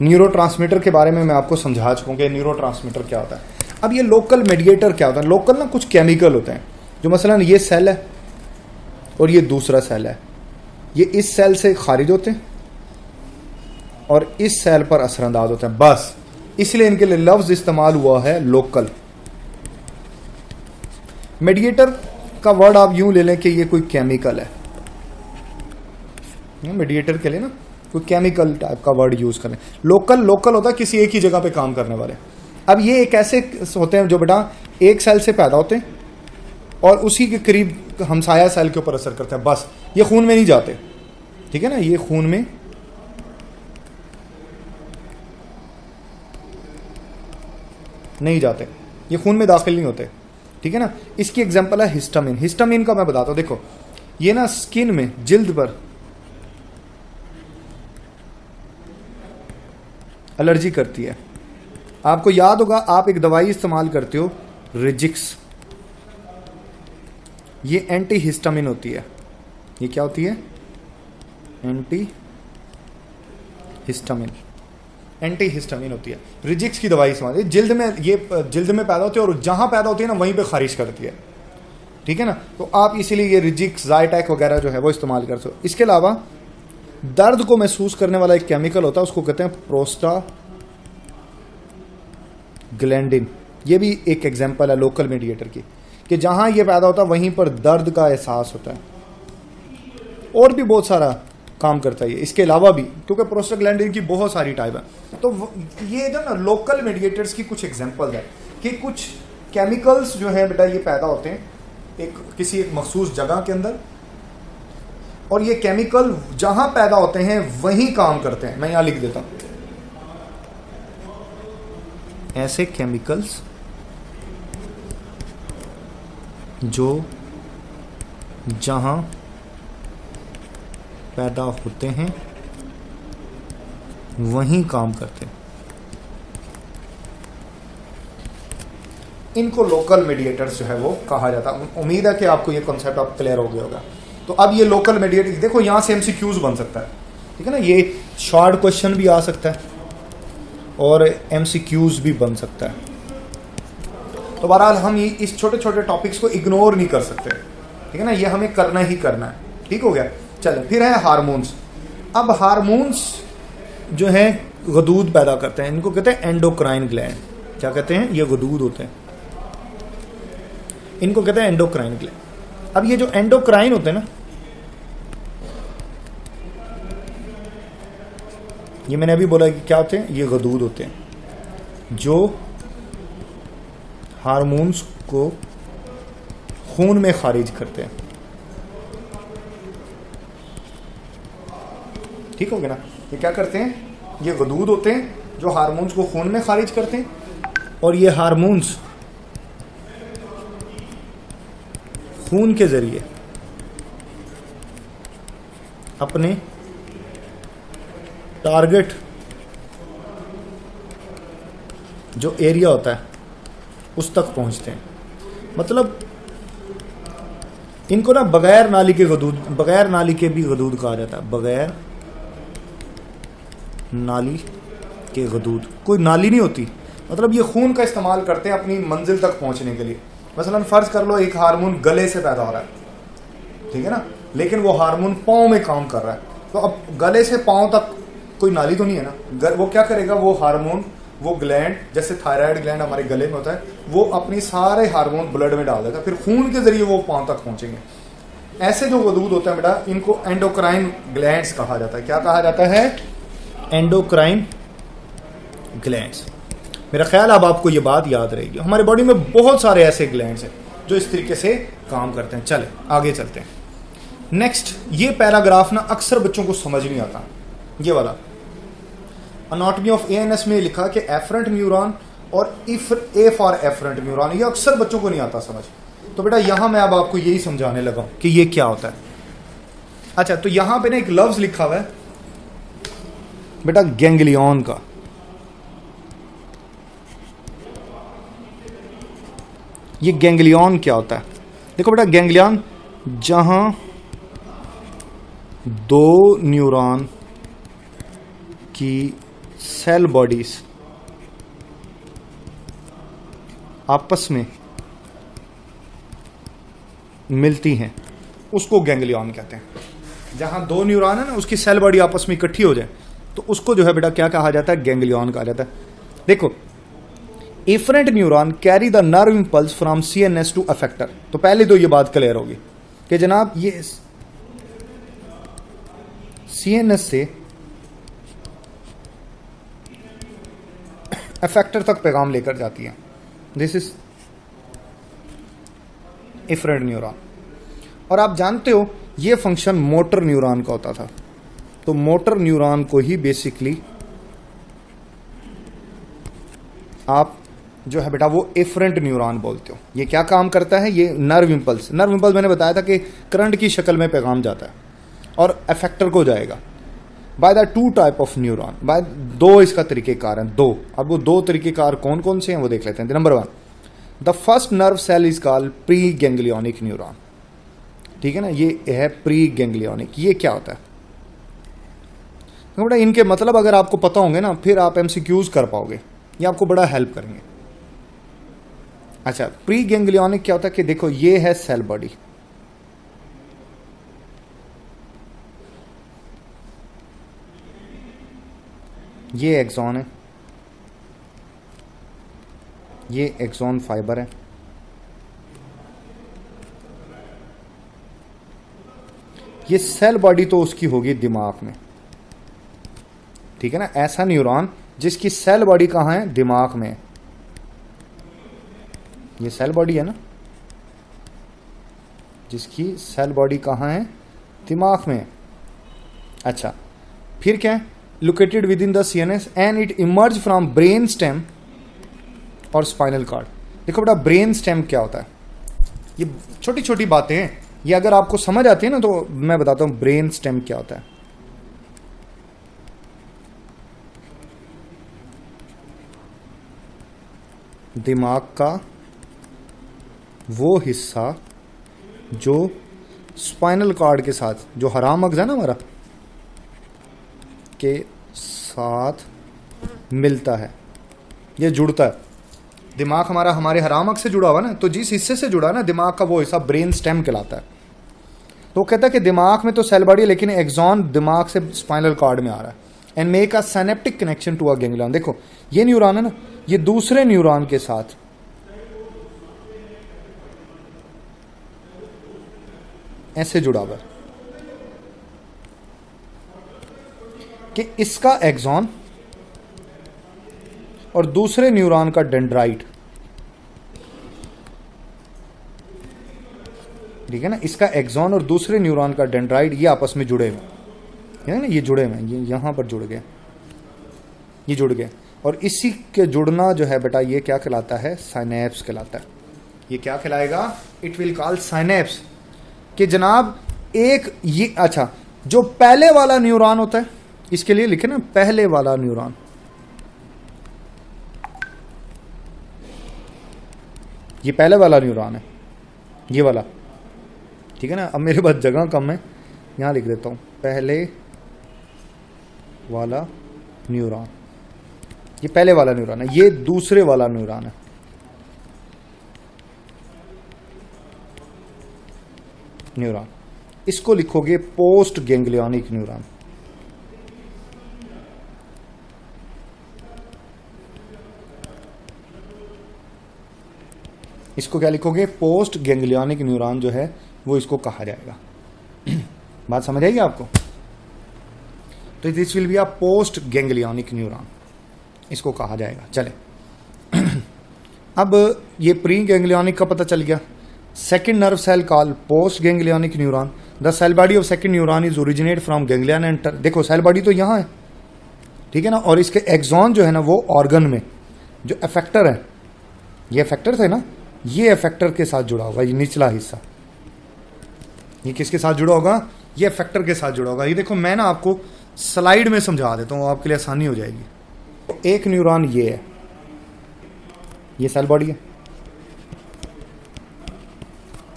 Neurotransmitter के बारे में मैं आपको समझा चुका हूँ कि न्यूरोट्रांसमीटर क्या होता है। अब ये लोकल मेडिएटर क्या होता है? लोकल ना कुछ केमिकल होते हैं जो मसलन ये सेल है और ये दूसरा सेल है, ये इस सेल से खारिज होते हैं और इस सेल पर असरअंदाज होते हैं, बस इसलिए इनके लिए लफ्ज इस्तेमाल हुआ है लोकल। मेडिएटर का वर्ड आप यूं ले लें कि ये कोई केमिकल है, मेडिएटर के लिए ना कोई केमिकल टाइप का वर्ड यूज करें। लोकल लोकल होता है किसी एक ही जगह पे काम करने वाले। अब ये एक ऐसे होते हैं जो बेटा एक सेल से पैदा होते हैं और उसी के करीब हमसाया सेल के ऊपर असर करते हैं, बस ये खून में नहीं जाते, ठीक है ना, ये खून में नहीं जाते, ये खून में दाखिल नहीं होते, ठीक है ना। इसकी एग्जांपल है हिस्टामिन। हिस्टामिन का मैं बताता हूं, देखो ये ना स्किन में, जिल्द पर एलर्जी करती है। आपको याद होगा आप एक दवाई इस्तेमाल करते हो रिजिक्स, ये एंटी हिस्टामिन होती है। ये क्या होती है? एंटी हिस्टामिन, एंटी हिस्टामिन होती है। रिजिक्स की दवाई इस्तेमाल, जिल्द में, ये जिल्द में पैदा होती है और जहां पैदा होती है ना वहीं पे खारिज करती है, ठीक है ना। तो आप इसीलिए ये रिजिक्स, ज़ायटेक वगैरह जो है वो इस्तेमाल करते हो। इसके अलावा दर्द को महसूस करने वाला एक केमिकल होता है, उसको कहते हैं प्रोस्टाग्लैंडिन। ये भी एक एग्जांपल है लोकल मेडिएटर की, कि जहां ये पैदा होता है वहीं पर दर्द का एहसास होता है। और भी बहुत सारा काम करता है ये, इसके अलावा भी, क्योंकि प्रोस्टाग्लैंडिन की बहुत सारी टाइप है। तो ये जो ना लोकल मेडिएटर्स की कुछ एग्जांपल है कि कुछ केमिकल्स जो है बेटा ये पैदा होते हैं किसी एक मखसूस जगह के अंदर, और ये केमिकल जहां पैदा होते हैं वहीं काम करते हैं। मैं यहां लिख देता हूं, ऐसे केमिकल्स जो जहां पैदा होते हैं वहीं काम करते हैं, इनको लोकल मेडिएटर्स जो है वो कहा जाता है। उम्मीद है कि आपको ये कॉन्सेप्ट अब क्लियर हो गया होगा। तो अब ये लोकल मेडिएटर, देखो यहां से एमसीक्यूज बन सकता है, ठीक है ना, ये शॉर्ट क्वेश्चन भी आ सकता है और एमसीक्यूज भी बन सकता है। तो बहरहाल हम ये इस छोटे छोटे टॉपिक्स को इग्नोर नहीं कर सकते, ठीक है ना, ये हमें करना ही करना है, ठीक हो गया। चलो फिर है हार्मोन्स। अब हार्मोन्स जो है गदूद पैदा करते हैं, इनको कहते हैं एंडोक्राइन ग्लैंड। क्या कहते हैं? ये गदूद होते हैं, इनको कहते हैं एंडोक्राइन ग्लैंड। अब ये जो एंडोक्राइन होते हैं ना, ये मैंने अभी बोला कि क्या होते हैं, ये गदूद होते हैं जो हार्मोन्स को खून में खारिज करते हैं, ठीक हो गया ना। ये क्या करते हैं? ये गदूद होते हैं जो हार्मोन्स को खून में खारिज करते हैं, और ये हार्मोन्स खून के जरिए अपने टारगेट जो एरिया होता है उस तक पहुंचते हैं। मतलब इनको ना बगैर नाली के गदूद, बगैर नाली के भी गदूद कहा जाता है। बगैर नाली के गदूद, कोई नाली नहीं होती, मतलब ये खून का इस्तेमाल करते हैं अपनी मंजिल तक पहुंचने के लिए। मसलन फर्ज कर लो एक हार्मोन गले से पैदा हो रहा है, ठीक है ना, लेकिन वो हार्मोन पाँव में काम कर रहा है, तो अब गले से पाँव तक कोई नाली तो नहीं है ना, वो क्या करेगा, वो हार्मोन, वो ग्लैंड, जैसे थायराइड ग्लैंड हमारे गले में होता है, वो अपनी सारे हार्मोन ब्लड में डाल देगा, फिर खून के जरिए वो पाँव तक पहुंचेंगे। ऐसे जो गदूद होता है बेटा, इनको एंडोक्राइन ग्लैंड्स कहा जाता है। क्या कहा जाता है? Endocrine glands. मेरा ख्याल अब आपको ये बात याद रहेगी। हमारे बॉडी में बहुत सारे ऐसे ग्लैंड्स हैं जो इस तरीके से काम करते हैं। चले आगे चलते हैं। नेक्स्ट, ये पैराग्राफ ना अक्सर बच्चों को समझ नहीं आता, ये वाला एनाटॉमी ऑफ एएनएस में लिखा कि एफरेंट न्यूरॉन और ए फॉर एफरेंट न्यूरॉन, ये अक्सर बच्चों को नहीं आता समझ। तो बेटा यहां मैं अब आपको यही समझाने लगा हूं कि ये क्या होता है। अच्छा, तो यहां पे ना एक लफ्ज लिखा हुआ है बेटा गैंग्लियन का। ये गैंग्लियन क्या होता है? देखो बेटा, गैंग्लियन जहां दो न्यूरॉन की सेल बॉडीज आपस में मिलती हैं उसको गैंग्लियन कहते हैं। जहां दो न्यूरॉन है ना, उसकी सेल बॉडी आपस में इकट्ठी हो जाए तो उसको जो है बेटा क्या कहा जाता है? गैंग्लियन कहा जाता है। देखो, efferent neuron carry the nerve impulse from CNS to effector. तो पहले तो ये बात क्लियर होगी कि जनाब ये सीएनएस से अफेक्टर तक पैगाम लेकर जाती है। This is efferent neuron. और आप जानते हो ये फंक्शन मोटर न्यूरॉन का होता था। तो मोटर न्यूरॉन को ही बेसिकली आप जो है बेटा वो एफरेंट न्यूरॉन बोलते हो। ये क्या काम करता है? ये नर्व इंपल्स मैंने बताया था कि करंट की शक्ल में पैगाम जाता है और अफेक्टर को जाएगा by the two type of neuron. बाय दो इसका तरीकेकार है, दो। अब वो दो तरीकेकार कौन कौन से हैं वो देख लेते हैं। Number 1, the first nerve cell is called pre ganglionic neuron. ठीक है ना, ये है प्री गैंग्लियोनिक। ये क्या होता है? तो बेटा इनके मतलब अगर आपको पता होंगे ना, फिर आप एमसीक्यूज कर पाओगे, ये आपको बड़ा हेल्प करेंगे। अच्छा, प्री गैंग्लियोनिक क्या होता है कि देखो ये है सेल बॉडी, ये एक्सॉन है, ये एक्सॉन फाइबर है, ये सेल बॉडी तो उसकी होगी दिमाग में। ठीक है ना, ऐसा न्यूरॉन जिसकी सेल बॉडी कहां है? दिमाग में। ये सेल बॉडी है ना, जिसकी सेल बॉडी कहां है? दिमाग में। अच्छा, फिर क्या है? Located with in the CNS and it emerge from brain stem और स्पाइनल कॉर्ड। देखो बेटा ब्रेन स्टेम क्या होता है? ये छोटी छोटी बातें हैं, ये अगर आपको समझ आती है ना तो मैं बताता हूं ब्रेन स्टेम क्या होता है। दिमाग का वो हिस्सा जो स्पाइनल कॉर्ड के साथ, जो हरा मगज है ना हमारा, के साथ मिलता है, ये जुड़ता है। दिमाग हमारा हमारे हरा मगज से जुड़ा हुआ ना, तो जिस हिस्से से जुड़ा ना दिमाग का वो हिस्सा ब्रेन स्टेम कहलाता है। तो कहता है कि दिमाग में तो सेल बॉडी है लेकिन एक्सॉन दिमाग से स्पाइनल कॉर्ड में आ रहा है and make a synaptic connection to a ganglion. देखो ये न्यूरॉन है ना, ये दूसरे न्यूरॉन के साथ ऐसे जुड़ा हुआ है कि इसका एक्सॉन और दूसरे न्यूरॉन का डेंड्राइट, ठीक है ना, इसका एक्सॉन और दूसरे न्यूरॉन का डेंड्राइट ये आपस में जुड़े हुए हैं ना, ये जुड़े हुए हैं, ये यहां पर जुड़ गए, ये जुड़ गए। और इसी के जुड़ना जो है बेटा ये क्या कहलाता है? साइनेप्स कहलाता है। ये क्या कहलाएगा? It will call synapse. कि जनाब एक ये, अच्छा, जो पहले वाला न्यूरॉन होता है, इसके लिए लिखे ना पहले वाला न्यूरॉन, ये पहले वाला न्यूरॉन है, ये वाला। ठीक है ना, अब मेरे पास जगह कम है, यहां लिख देता हूं पहले वाला न्यूरॉन। ये पहले वाला न्यूरॉन है, ये दूसरे वाला न्यूरॉन है। न्यूरॉन इसको लिखोगे पोस्ट गैंग्लियोनिक न्यूरॉन। इसको क्या लिखोगे? पोस्ट गैंग्लियोनिक न्यूरॉन जो है वो इसको कहा जाएगा। बात समझ आएगी आपको? तो this will be a post ganglionic neuron, इसको कहा जाएगा। चले अब ये प्री गैंग्लियोनिक का पता चल गया। Second nerve cell call post ganglionic neuron. The cell body of second neuron is originate from ganglion and देखो सेल बॉडी तो यहाँ है, ठीक है ना, और इसके एक्सॉन जो है ना वो ऑर्गन में, जो एफेक्टर है, ये एफेक्टर थे ना, ये एफेक्टर के साथ जुड़ा होगा। ये निचला हिस्सा ये किसके साथ जुड़ा होगा? ये एफेक्टर के साथ जुड़ा होगा। ये देखो मैं ना आपको स्लाइड में समझा देता हूँ, आपके लिए आसानी हो जाएगी। तो एक न्यूरॉन ये है, ये सेल बॉडी है,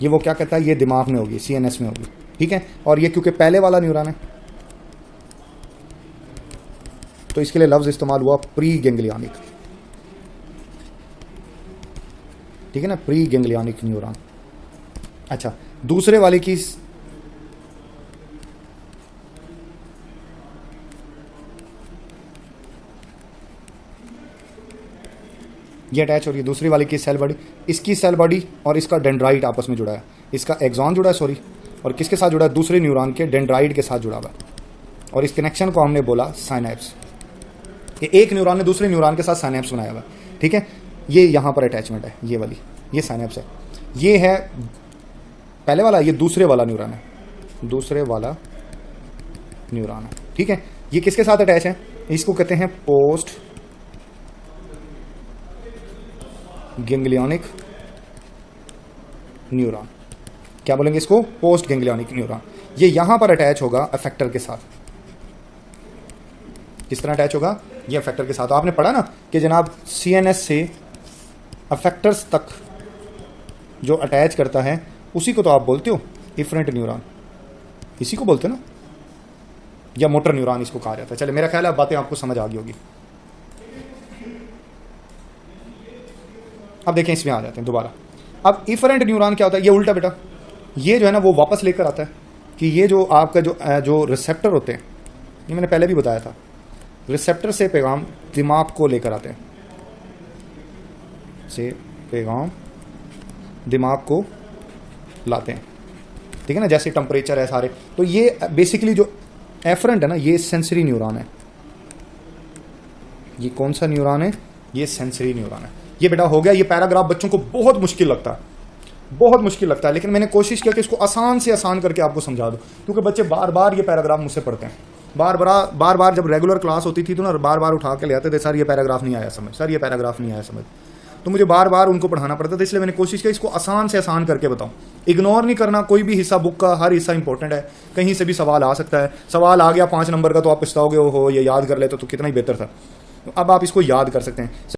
ये वो क्या कहता है? ये दिमाग में होगी, सीएनएस में होगी, ठीक है। और ये क्योंकि पहले वाला न्यूरॉन है तो इसके लिए लफ्ज़ इस्तेमाल हुआ प्री गेंगलियानिक, ठीक है ना, प्री गेंगलियानिक न्यूरॉन। अच्छा, दूसरे वाले की ये अटैच हो रही है दूसरी वाले की सेल बॉडी, इसकी सेल बॉडी और इसका डेंड्राइट आपस में जुड़ा है, इसका एक्सॉन जुड़ा है सॉरी, और किसके साथ जुड़ा है, दूसरे न्यूरॉन के डेंड्राइट के साथ जुड़ा हुआ है। और इस कनेक्शन को हमने बोला साइनैप्स। ये एक न्यूरॉन ने दूसरे न्यूरॉन के साथ साइनैप्स बनाया हुआ है, ठीक है। ये यहाँ पर अटैचमेंट है, ये वाली, ये साइनैप्स है। ये है पहले वाला, ये दूसरे वाला न्यूरॉन है, दूसरे वाला न्यूरॉन है, ठीक है। ये किसके साथ अटैच है, इसको कहते हैं पोस्ट गेंगलियनिक न्यूरॉन। क्या बोलेंगे इसको, पोस्ट गेंगलियनिक न्यूरॉन। ये यहां पर अटैच होगा अफेक्टर के साथ। किस तरह अटैच होगा, ये अफेक्टर के साथ। आपने पढ़ा ना कि जनाब सीएनएस से अफेक्टर्स तक जो अटैच करता है उसी को तो आप बोलते हो इफरेंट न्यूरॉन, इसी को बोलते हो ना, या मोटर न्यूरॉन इसको कहा जाता है। चले, मेरा ख्याल है बातें आपको समझ आ गई होगी। अब देखें, इसमें आ जाते हैं दोबारा। अब इफरेंट न्यूरॉन क्या होता है, ये उल्टा बेटा, ये जो है ना वो वापस लेकर आता है कि ये जो आपका जो रिसेप्टर होते हैं, ये मैंने पहले भी बताया था, रिसेप्टर से पैगाम दिमाग को लेकर आते हैं, से पैगाम दिमाग को लाते हैं, ठीक है ना, जैसे टेम्परेचर है सारे। तो ये बेसिकली जो एफरेंट है ना, ये सेंसरी न्यूरॉन है। ये कौन सा न्यूरॉन है, ये सेंसरी न्यूरॉन है। ये बेटा हो गया। ये पैराग्राफ बच्चों को बहुत मुश्किल लगता है, बहुत मुश्किल लगता है, लेकिन मैंने कोशिश किया कि इसको आसान से आसान करके आपको समझा दूं, क्योंकि बच्चे बार बार ये पैराग्राफ मुझसे पढ़ते हैं। बार बार जब रेगुलर क्लास होती थी तो ना बार बार उठा के ले आते थे, सर ये पैराग्राफ नहीं आया समझ, सर ये पैराग्राफ नहीं आया समझ। तो मुझे बार बार उनको पढ़ाना पड़ता था, इसलिए मैंने कोशिश की इसको आसान से आसान करके बताऊं। इग्नोर नहीं करना कोई भी हिस्सा बुक का, हर हिस्सा इंपॉर्टेंट है, कहीं से भी सवाल आ सकता है। सवाल आ गया 5 नंबर का तो आप पछताओगे, हो ये याद कर लेते तो कितना ही बेहतर था। तो अब आप इसको याद कर सकते हैं।